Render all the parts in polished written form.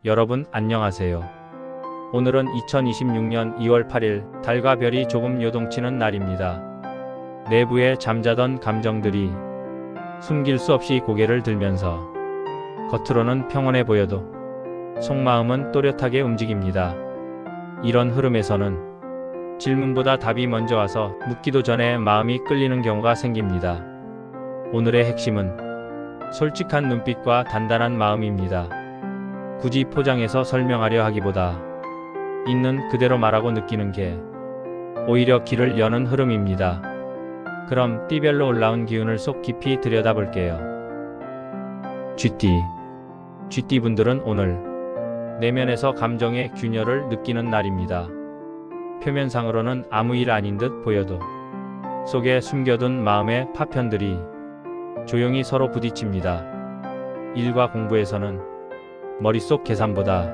여러분 안녕하세요. 오늘은 2026년 2월 8일 달과 별이 조금 요동치는 날입니다. 내부에 잠자던 감정들이 숨길 수 없이 고개를 들면서 겉으로는 평온해 보여도 속마음은 또렷하게 움직입니다. 이런 흐름에서는 질문보다 답이 먼저 와서 묻기도 전에 마음이 끌리는 경우가 생깁니다. 오늘의 핵심은 솔직한 눈빛과 단단한 마음입니다. 굳이 포장해서 설명하려 하기보다 있는 그대로 말하고 느끼는 게 오히려 길을 여는 흐름입니다. 그럼 띠별로 올라온 기운을 속 깊이 들여다볼게요. 쥐띠 분들은 오늘 내면에서 감정의 균열을 느끼는 날입니다. 표면상으로는 아무 일 아닌 듯 보여도 속에 숨겨둔 마음의 파편들이 조용히 서로 부딪힙니다. 일과 공부에서는 머릿속 계산보다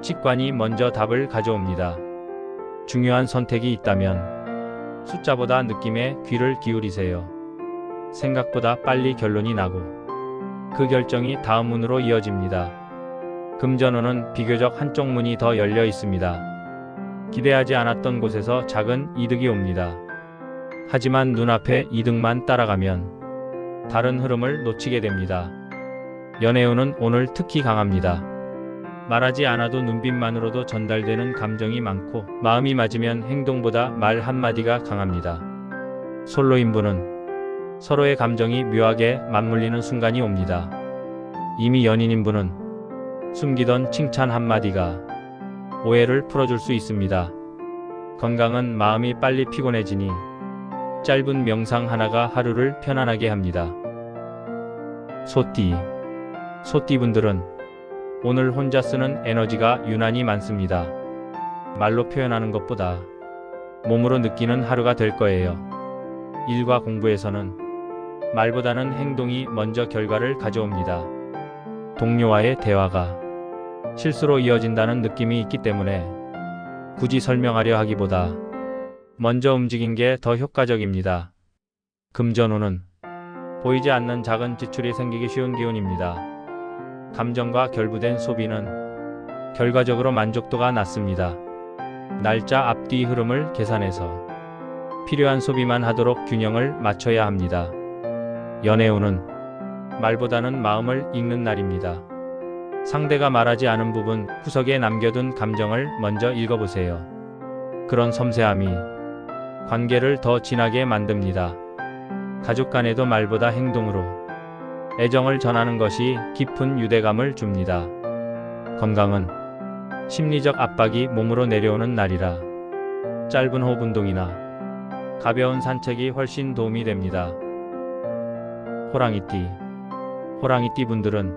직관이 먼저 답을 가져옵니다. 중요한 선택이 있다면 숫자보다 느낌에 귀를 기울이세요. 생각보다 빨리 결론이 나고 그 결정이 다음 문으로 이어집니다. 금전운은 비교적 한쪽 문이 더 열려 있습니다. 기대하지 않았던 곳에서 작은 이득이 옵니다. 하지만 눈앞의 이득만 따라가면 다른 흐름을 놓치게 됩니다. 연애운은 오늘 특히 강합니다. 말하지 않아도 눈빛만으로도 전달되는 감정이 많고 마음이 맞으면 행동보다 말 한마디가 강합니다. 솔로인분은 서로의 감정이 묘하게 맞물리는 순간이 옵니다. 이미 연인인분은 숨기던 칭찬 한마디가 오해를 풀어줄 수 있습니다. 건강은 마음이 빨리 피곤해지니 짧은 명상 하나가 하루를 편안하게 합니다. 소띠분들은 오늘 혼자 쓰는 에너지가 유난히 많습니다. 말로 표현하는 것보다 몸으로 느끼는 하루가 될 거예요. 일과 공부에서는 말보다는 행동이 먼저 결과를 가져옵니다. 동료와의 대화가 실수로 이어진다는 느낌이 있기 때문에 굳이 설명하려 하기보다 먼저 움직인 게 더 효과적입니다. 금전운은 보이지 않는 작은 지출이 생기기 쉬운 기운입니다. 감정과 결부된 소비는 결과적으로 만족도가 낮습니다. 날짜 앞뒤 흐름을 계산해서 필요한 소비만 하도록 균형을 맞춰야 합니다. 연애운은 말보다는 마음을 읽는 날입니다. 상대가 말하지 않은 부분, 구석에 남겨둔 감정을 먼저 읽어보세요. 그런 섬세함이 관계를 더 진하게 만듭니다. 가족 간에도 말보다 행동으로 애정을 전하는 것이 깊은 유대감을 줍니다. 건강은 심리적 압박이 몸으로 내려오는 날이라 짧은 호흡 운동이나 가벼운 산책이 훨씬 도움이 됩니다. 호랑이띠 분들은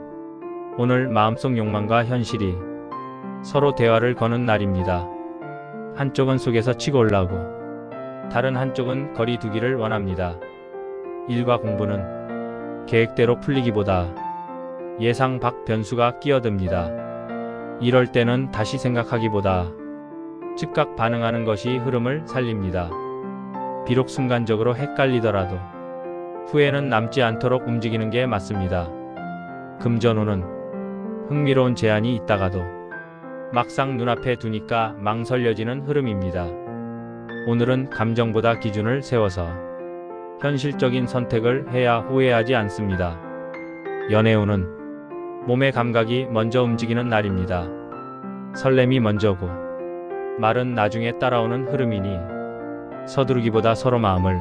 오늘 마음속 욕망과 현실이 서로 대화를 거는 날입니다. 한쪽은 속에서 치고 올라오고 다른 한쪽은 거리 두기를 원합니다. 일과 공부는 계획대로 풀리기보다 예상 밖 변수가 끼어듭니다. 이럴 때는 다시 생각하기보다 즉각 반응하는 것이 흐름을 살립니다. 비록 순간적으로 헷갈리더라도 후회는 남지 않도록 움직이는 게 맞습니다. 금전운은 흥미로운 제안이 있다가도 막상 눈앞에 두니까 망설여지는 흐름입니다. 오늘은 감정보다 기준을 세워서 현실적인 선택을 해야 후회하지 않습니다. 연애운은 몸의 감각이 먼저 움직이는 날입니다. 설렘이 먼저고 말은 나중에 따라오는 흐름이니 서두르기보다 서로 마음을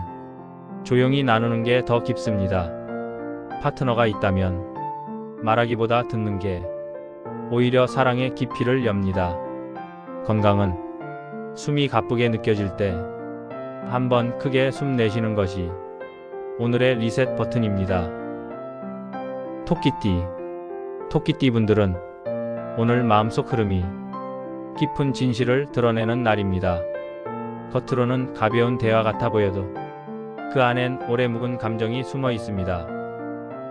조용히 나누는 게 더 깊습니다. 파트너가 있다면 말하기보다 듣는 게 오히려 사랑의 깊이를 엽니다. 건강은 숨이 가쁘게 느껴질 때 한번 크게 숨 내쉬는 것이 오늘의 리셋 버튼입니다. 토끼띠 분들은 오늘 마음속 흐름이 깊은 진실을 드러내는 날입니다. 겉으로는 가벼운 대화 같아 보여도 그 안엔 오래 묵은 감정이 숨어 있습니다.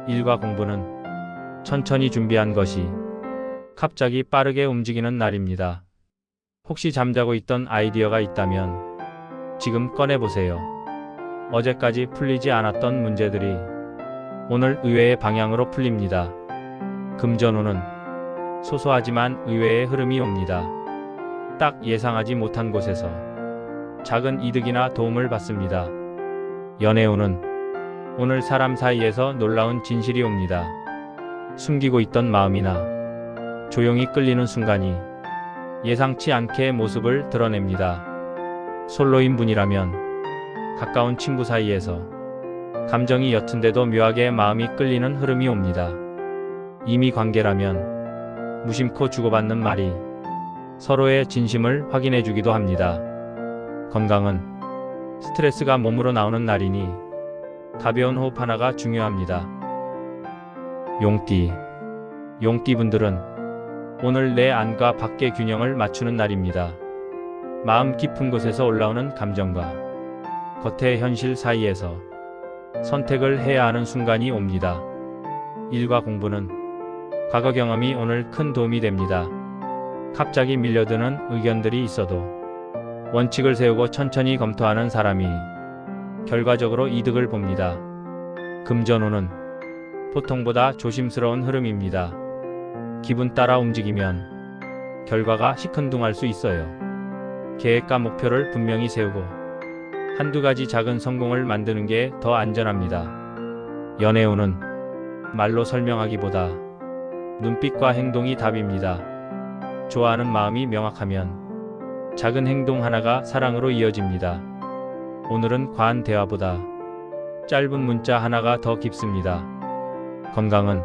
일과 공부는 천천히 준비한 것이 갑자기 빠르게 움직이는 날입니다. 혹시 잠자고 있던 아이디어가 있다면 지금 꺼내보세요. 어제까지 풀리지 않았던 문제들이 오늘 의외의 방향으로 풀립니다. 금전운은 소소하지만 의외의 흐름이 옵니다. 딱 예상하지 못한 곳에서 작은 이득이나 도움을 받습니다. 연애운은 오늘 사람 사이에서 놀라운 진실이 옵니다. 숨기고 있던 마음이나 조용히 끌리는 순간이 예상치 않게 모습을 드러냅니다. 솔로인 분이라면 가까운 친구 사이에서 감정이 옅은데도 묘하게 마음이 끌리는 흐름이 옵니다. 이미 관계라면 무심코 주고받는 말이 서로의 진심을 확인해 주기도 합니다. 건강은 스트레스가 몸으로 나오는 날이니 가벼운 호흡 하나가 중요합니다. 용띠 분들은 오늘 내 안과 밖의 균형을 맞추는 날입니다. 마음 깊은 곳에서 올라오는 감정과 겉의 현실 사이에서 선택을 해야 하는 순간이 옵니다. 일과 공부는 과거 경험이 오늘 큰 도움이 됩니다. 갑자기 밀려드는 의견들이 있어도 원칙을 세우고 천천히 검토하는 사람이 결과적으로 이득을 봅니다. 금전운은 보통보다 조심스러운 흐름입니다. 기분 따라 움직이면 결과가 시큰둥할 수 있어요. 계획과 목표를 분명히 세우고 한두 가지 작은 성공을 만드는 게 더 안전합니다. 연애운은 말로 설명하기보다 눈빛과 행동이 답입니다. 좋아하는 마음이 명확하면 작은 행동 하나가 사랑으로 이어집니다. 오늘은 과한 대화보다 짧은 문자 하나가 더 깊습니다. 건강은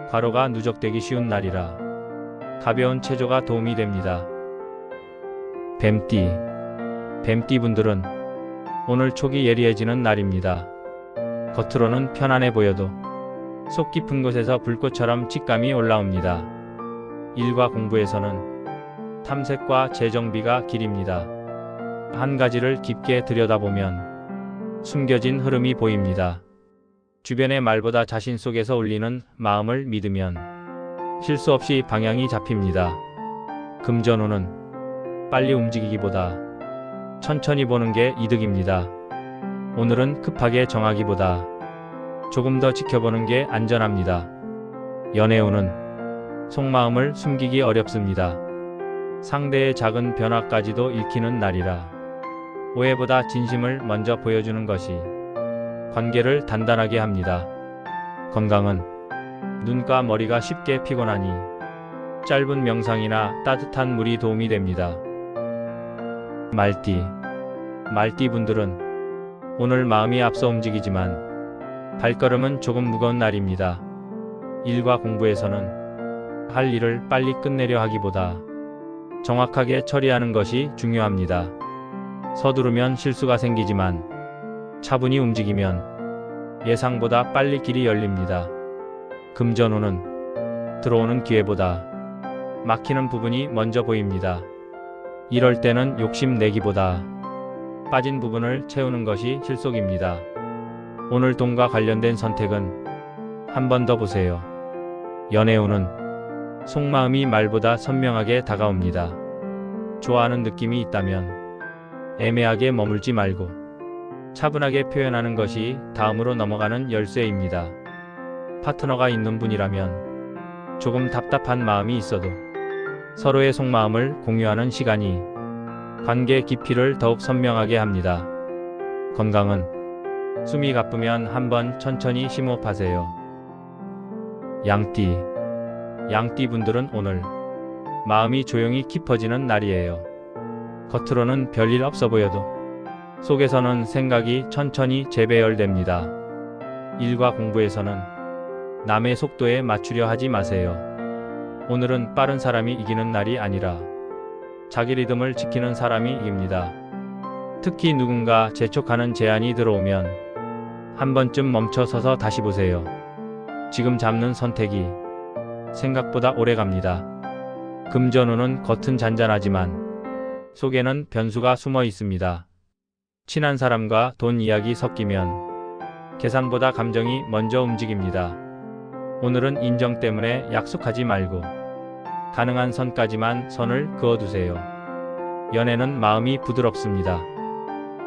과로가 누적되기 쉬운 날이라 가벼운 체조가 도움이 됩니다. 뱀띠 분들은 오늘 촉이 예리해지는 날입니다. 겉으로는 편안해 보여도 속 깊은 곳에서 불꽃처럼 직감이 올라옵니다. 일과 공부에서는 탐색과 재정비가 길입니다. 한 가지를 깊게 들여다보면 숨겨진 흐름이 보입니다. 주변의 말보다 자신 속에서 울리는 마음을 믿으면 실수 없이 방향이 잡힙니다. 금전운은 빨리 움직이기보다 천천히 보는 게 이득입니다. 오늘은 급하게 정하기보다 조금 더 지켜보는 게 안전합니다. 연애운은 속마음을 숨기기 어렵습니다. 상대의 작은 변화까지도 읽히는 날이라 오해보다 진심을 먼저 보여주는 것이 관계를 단단하게 합니다. 건강은 눈과 머리가 쉽게 피곤하니 짧은 명상이나 따뜻한 물이 도움이 됩니다. 말띠 분들은 오늘 마음이 앞서 움직이지만 발걸음은 조금 무거운 날입니다. 일과 공부에서는 할 일을 빨리 끝내려 하기보다 정확하게 처리하는 것이 중요합니다. 서두르면 실수가 생기지만 차분히 움직이면 예상보다 빨리 길이 열립니다. 금전운은 들어오는 기회보다 막히는 부분이 먼저 보입니다. 이럴 때는 욕심내기보다 빠진 부분을 채우는 것이 실속입니다. 오늘 돈과 관련된 선택은 한 번 더 보세요. 연애운은 속마음이 말보다 선명하게 다가옵니다. 좋아하는 느낌이 있다면 애매하게 머물지 말고 차분하게 표현하는 것이 다음으로 넘어가는 열쇠입니다. 파트너가 있는 분이라면 조금 답답한 마음이 있어도 서로의 속마음을 공유하는 시간이 관계 깊이를 더욱 선명하게 합니다. 건강은 숨이 가쁘면 한번 천천히 심호흡하세요. 양띠 분들은 오늘 마음이 조용히 깊어지는 날이에요. 겉으로는 별일 없어 보여도 속에서는 생각이 천천히 재배열됩니다. 일과 공부에서는 남의 속도에 맞추려 하지 마세요. 오늘은 빠른 사람이 이기는 날이 아니라 자기 리듬을 지키는 사람이 이깁니다. 특히 누군가 재촉하는 제안이 들어오면 한 번쯤 멈춰서서 다시 보세요. 지금 잡는 선택이 생각보다 오래 갑니다. 금전운은 겉은 잔잔하지만 속에는 변수가 숨어 있습니다. 친한 사람과 돈 이야기 섞이면 계산보다 감정이 먼저 움직입니다. 오늘은 인정 때문에 약속하지 말고 가능한 선까지만 선을 그어두세요. 연애는 마음이 부드럽습니다.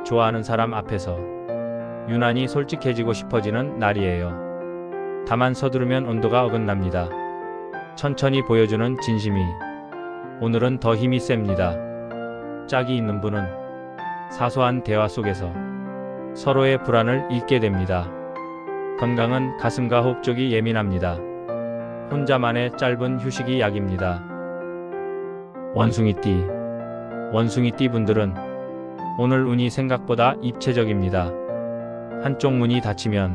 좋아하는 사람 앞에서 유난히 솔직해지고 싶어지는 날이에요. 다만 서두르면 온도가 어긋납니다. 천천히 보여주는 진심이 오늘은 더 힘이 셉니다. 짝이 있는 분은 사소한 대화 속에서 서로의 불안을 잊게 됩니다. 건강은 가슴과 호흡 쪽이 예민합니다. 혼자만의 짧은 휴식이 약입니다. 원숭이띠. 원숭이띠 분들은 오늘 운이 생각보다 입체적입니다. 한쪽 문이 닫히면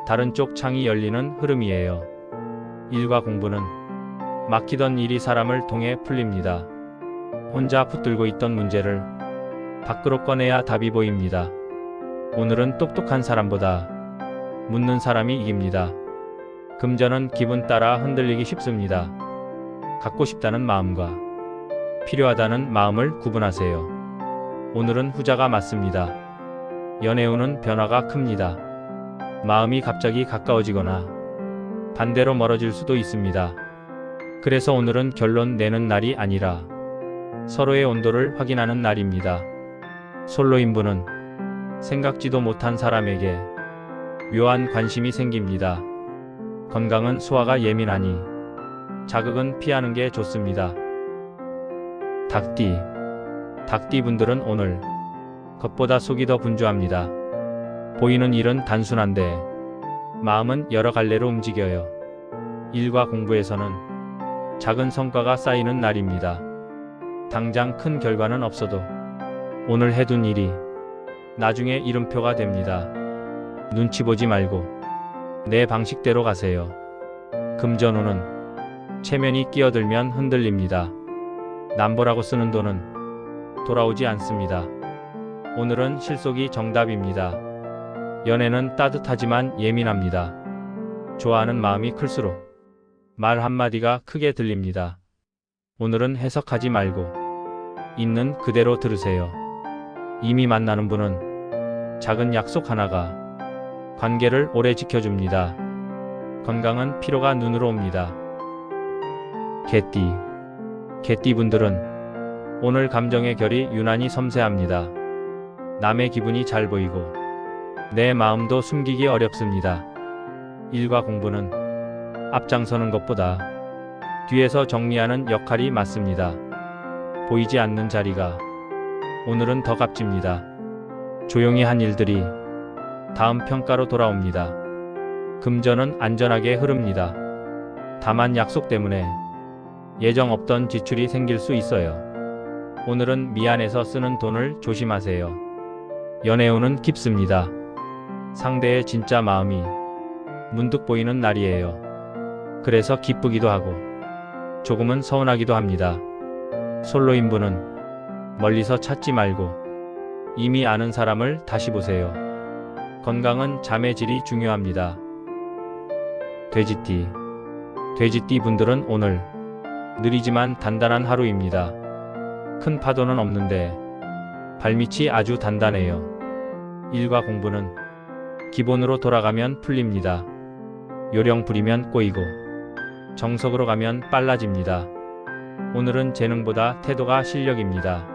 다른 쪽 창이 열리는 흐름이에요. 일과 공부는 막히던 일이 사람을 통해 풀립니다. 혼자 붙들고 있던 문제를 밖으로 꺼내야 답이 보입니다. 오늘은 똑똑한 사람보다 묻는 사람이 이깁니다. 금전은 기분 따라 흔들리기 쉽습니다. 갖고 싶다는 마음과 필요하다는 마음을 구분하세요. 오늘은 후자가 맞습니다. 연애운은 변화가 큽니다. 마음이 갑자기 가까워지거나 반대로 멀어질 수도 있습니다. 그래서 오늘은 결론 내는 날이 아니라 서로의 온도를 확인하는 날입니다. 솔로인 분은 생각지도 못한 사람에게 묘한 관심이 생깁니다. 건강은 소화가 예민하니 자극은 피하는 게 좋습니다. 닭띠. 닭띠 분들은 오늘 겉보다 속이 더 분주합니다. 보이는 일은 단순한데 마음은 여러 갈래로 움직여요. 일과 공부에서는 작은 성과가 쌓이는 날입니다. 당장 큰 결과는 없어도 오늘 해둔 일이 나중에 이름표가 됩니다. 눈치 보지 말고 내 방식대로 가세요. 금전운은 체면이 끼어들면 흔들립니다. 남보라고 쓰는 돈은 돌아오지 않습니다. 오늘은 실속이 정답입니다. 연애는 따뜻하지만 예민합니다. 좋아하는 마음이 클수록 말 한마디가 크게 들립니다. 오늘은 해석하지 말고 있는 그대로 들으세요. 이미 만나는 분은 작은 약속 하나가 관계를 오래 지켜줍니다. 건강은 피로가 눈으로 옵니다. 개띠. 개띠 분들은 오늘 감정의 결이 유난히 섬세합니다. 남의 기분이 잘 보이고 내 마음도 숨기기 어렵습니다. 일과 공부는 앞장서는 것보다 뒤에서 정리하는 역할이 맞습니다. 보이지 않는 자리가 오늘은 더 값집니다. 조용히 한 일들이 다음 평가로 돌아옵니다. 금전은 안전하게 흐릅니다. 다만 약속 때문에 예정 없던 지출이 생길 수 있어요. 오늘은 미안해서 쓰는 돈을 조심하세요. 연애운은 깊습니다. 상대의 진짜 마음이 문득 보이는 날이에요. 그래서 기쁘기도 하고 조금은 서운하기도 합니다. 솔로인 분은 멀리서 찾지 말고 이미 아는 사람을 다시 보세요. 건강은 잠의 질이 중요합니다. 돼지띠. 돼지띠 분들은 오늘 느리지만 단단한 하루입니다. 큰 파도는 없는데 발밑이 아주 단단해요. 일과 공부는 기본으로 돌아가면 풀립니다. 요령 부리면 꼬이고 정석으로 가면 빨라집니다. 오늘은 재능보다 태도가 실력입니다.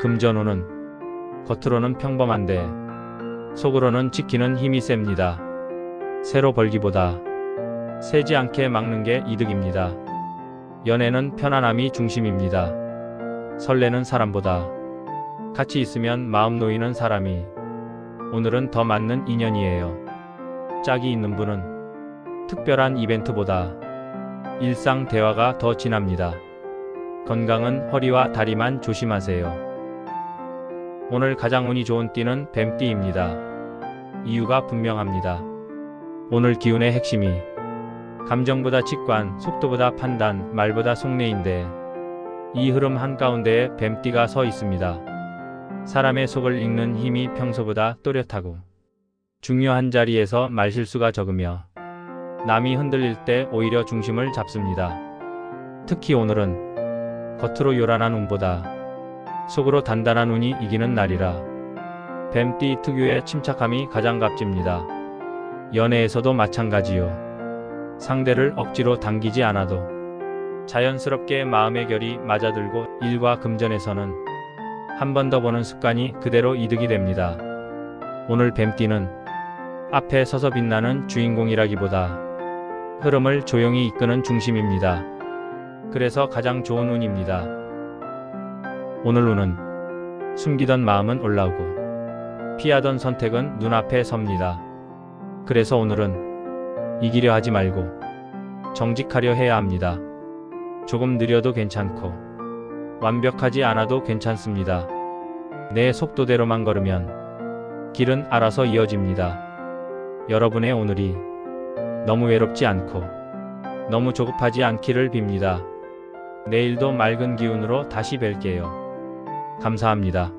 금전운은 겉으로는 평범한데 속으로는 지키는 힘이 셉니다. 새로 벌기보다 새지 않게 막는 게 이득입니다. 연애는 편안함이 중심입니다. 설레는 사람보다 같이 있으면 마음 놓이는 사람이 오늘은 더 맞는 인연이에요. 짝이 있는 분은 특별한 이벤트보다 일상 대화가 더 진합니다. 건강은 허리와 다리만 조심하세요. 오늘 가장 운이 좋은 띠는 뱀띠입니다. 이유가 분명합니다. 오늘 기운의 핵심이 감정보다 직관, 속도보다 판단, 말보다 속내인데 이 흐름 한가운데에 뱀띠가 서 있습니다. 사람의 속을 읽는 힘이 평소보다 또렷하고 중요한 자리에서 말실수가 적으며 남이 흔들릴 때 오히려 중심을 잡습니다. 특히 오늘은 겉으로 요란한 운보다 속으로 단단한 운이 이기는 날이라 뱀띠 특유의 침착함이 가장 값집니다. 연애에서도 마찬가지요. 상대를 억지로 당기지 않아도 자연스럽게 마음의 결이 맞아들고 일과 금전에서는 한 번 더 보는 습관이 그대로 이득이 됩니다. 오늘 뱀띠는 앞에 서서 빛나는 주인공이라기보다 흐름을 조용히 이끄는 중심입니다. 그래서 가장 좋은 운입니다. 오늘 운은 숨기던 마음은 올라오고 피하던 선택은 눈앞에 섭니다. 그래서 오늘은 이기려 하지 말고 정직하려 해야 합니다. 조금 느려도 괜찮고 완벽하지 않아도 괜찮습니다. 내 속도대로만 걸으면 길은 알아서 이어집니다. 여러분의 오늘이 너무 외롭지 않고 너무 조급하지 않기를 빕니다. 내일도 맑은 기운으로 다시 뵐게요. 감사합니다.